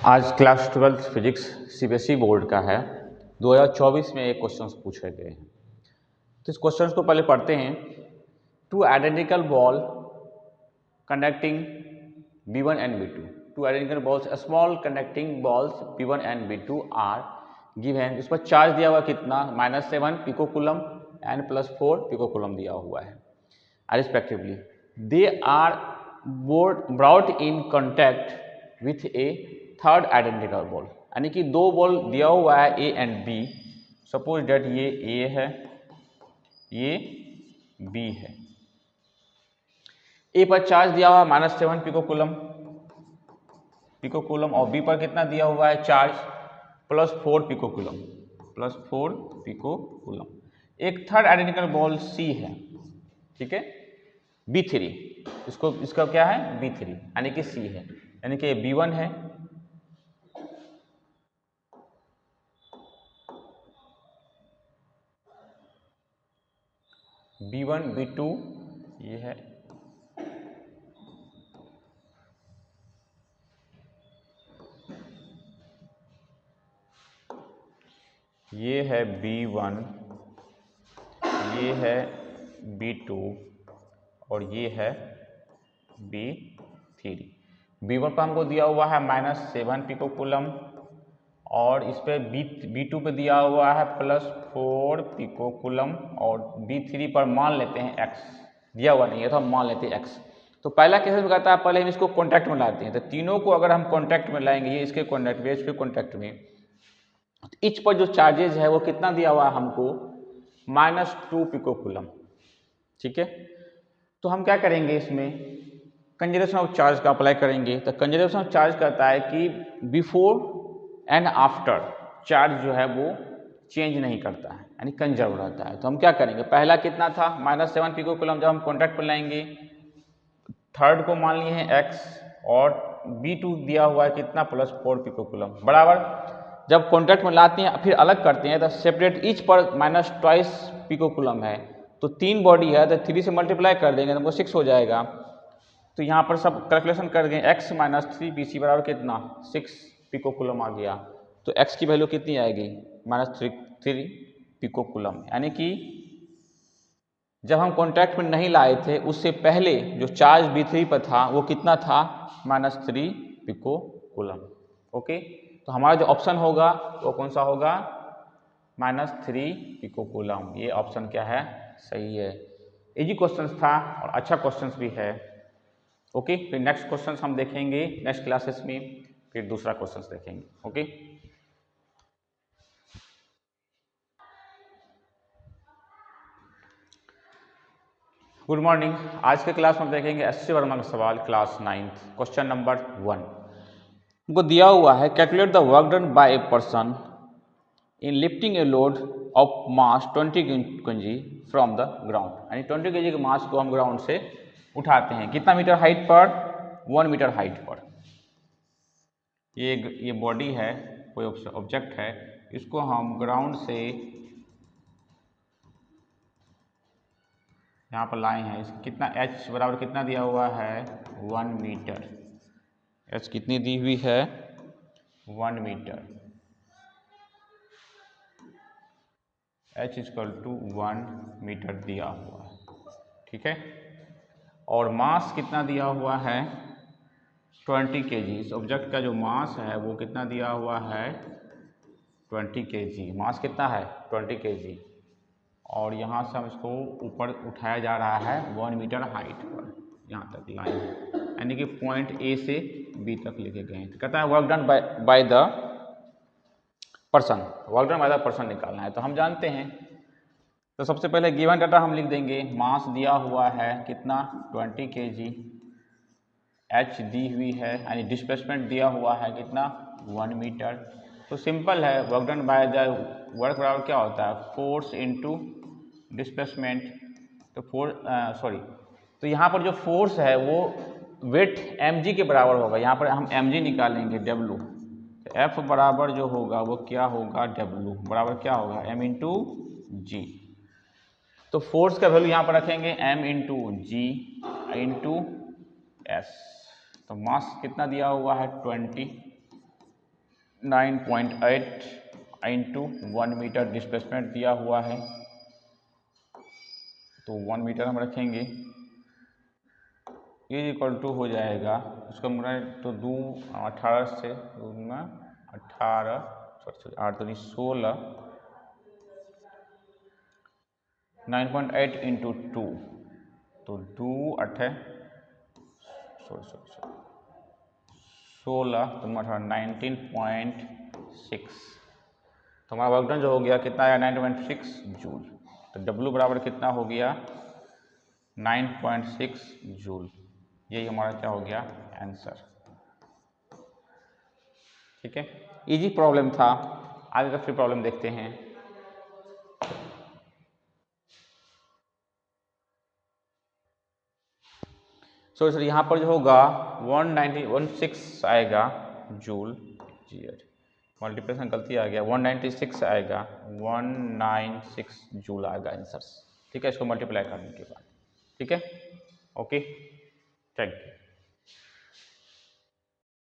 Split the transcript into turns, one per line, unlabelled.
आज class 12 physics CBSE board का है। 2024 में एक क्वेश्चंस पूछे गए हैं, तो इस क्वेश्चंस को पहले पढ़ते हैं। Two identical ball conducting B1 and B2, two identical balls, small conducting balls B1 and B2 are given. इस पर चार्ज दिया हुआ कितना, -7 pico coulomb and +4 pico coulomb दिया हुआ है respectively. They are brought in contact with a third identical ball, यानी कि दो बॉल दिया हुआ है A and B। Suppose that ये A है, ये B है। A पर चार्ज दिया हुआ है -7 पिको कूलम और B पर कितना दिया हुआ है चार्ज, +4 पिको कूलम। एक थर्ड आइडेंटिकल बॉल C है, ठीक है, B3। इसका क्या है, B3, यानी कि C है, यानी कि B1 है, B1 B2 ये है, ये है B1, ये है B2 और ये है B3। B1 पर हमको दिया हुआ है -7 पिको कूलम और इस पे B2 पे दिया हुआ है +4 पिको कूलम और B3 पर मान लेते हैं x, दिया हुआ नहीं है तो हम मान लेते हैं x। तो पहला केस में कहता है पहले हम इसको कॉन्टैक्ट में लाते हैं, तो तीनों को अगर हम कॉन्टैक्ट में लाएंगे, ये इसके कॉन्टैक्ट में, इसके कॉन्टैक्ट में, इच पर जो चार्जेज है वो कितना दिया हुआ है हमको, -2 पिको कूलम, ठीक है। तो हम क्या करेंगे, इसमें कंजर्वेशन ऑफ चार्ज का अप्लाई करेंगे। तो कंजर्वेशन ऑफ चार्ज कहता है कि बिफोर एंड आफ्टर चार्ज जो है वो चेंज नहीं करता है, यानी कंजर्व रहता है। तो हम क्या करेंगे, पहला कितना था -7 पिको कूलम, जब हम कॉन्टैक्ट पर लाएंगे, थर्ड को मान लिए हैं x और B2 दिया हुआ है कितना, +4 पिको कूलम बराबर। जब कॉन्टैक्ट में लाते हैं फिर अलग करते हैं तो सेपरेट ईच पर -2 पिको कूलम है, तो 3 बॉडी है तो 3 से मल्टीप्लाई कर देंगे तो हमको 6 हो जाएगा। तो यहाँ पर सब कैलकुलेशन कर देंगे, x -3 BC बराबर कितना, 6 पिको कूलम आ गया। तो x की वैल्यू कितनी आएगी, -3 पिको कूलम, यानी कि जब हम कॉन्टैक्ट में नहीं लाए थे उससे पहले जो चार्ज B3 पर था वो कितना था, -3 पिको कूलम। ओके, तो हमारा जो ऑप्शन होगा वो कौन सा होगा, -3 पिको कूलम। ये ऑप्शन क्या है, सही है। इजी क्वेश्चन था और अच्छा क्वेश्चन भी है। ओके, फिर नेक्स्ट क्वेश्चन हम देखेंगे नेक्स्ट क्लासेस में, फिर दूसरा क्वेश्चन देखेंगे। Okay, good morning. आज के क्लास में देखेंगे एस.सी. वर्मा का सवाल, क्लास 9th, क्वेश्चन नंबर 1। हमको दिया हुआ है, calculate the work done by a person in lifting a load of mass 20 kg from the ground, यानी 20 kg के मास को हम ग्राउंड से उठाते हैं, कितना मीटर हाइट पर, 1 मीटर हाइट पर। ये बॉडी है, कोई ऑब्जेक्ट है, इसको हम ग्राउंड से यहाँ पर लाए हैं। इसकी कितना h बराबर कितना दिया हुआ है, 1 मीटर। h कितनी दी हुई है, 1 मीटर। h = 1 मीटर दिया हुआ है, ठीक है। और मास कितना दिया हुआ है, 20 kg। इस ऑब्जेक्ट का जो मास है वो कितना दिया हुआ है, 20 kg। मास कितना है, 20 kg। और यहाँ से हम इसको ऊपर उठाया जा रहा है 1 मीटर हाइट पर, यहाँ तक लाइन, यानी कि पॉइंट A से B तक लेके गए। तो कहता है work done by the person, work done by the person निकालना है। तो हम जानते हैं, तो सबसे पहले गिवन डाटा हम लिख देंगे। मास दिया हुआ है कितना, 20 kg, h दी हुई है, यानी डिस्प्लेसमेंट दिया हुआ है कितना, 1 मीटर। तो सिंपल है, work done by the work बराबर क्या होता है, फोर्स इनटू डिस्प्लेसमेंट। तो तो यहाँ पर जो फोर्स है वो वेट mg के बराबर होगा। यहाँ पर हम mg निकालेंगे, w। तो F बराबर जो होगा वो क्या होगा, W बराबर क्या होगा, m इंटू जी। तो फोर्स का वैल्यू यहाँ पर रखेंगे m इंटू जी इंटू एस। तो मास कितना दिया हुआ है 29.8 इंटू 1 मीटर डिस्प्लेसमेंट दिया हुआ है, तो 1 मीटर हम रखेंगे, ये इक्वल टू हो जाएगा उसका तो 18 से 18 8 दूनी 16 9.8 इंटू 2, तो 2 8 16 तो 19.6, तो हमारा वर्क डन जो हो गया कितना आया 9.6 जूल। तो W बराबर कितना हो गया 9.6 जूल, यही हमारा क्या हो गया आंसर। ठीक है, इजी प्रॉब्लम था। आगे का फिर प्रॉब्लम देखते हैं। सर यहाँ पर जो होगा 196 आएगा जूल, मल्टीप्लिकेशन गलती आ गया, 196 आएगा, 196 जूल आएगा आंसर। ठीक है, इसको मल्टीप्लाई करने के बाद। ठीक है, ओके, थैंक यू।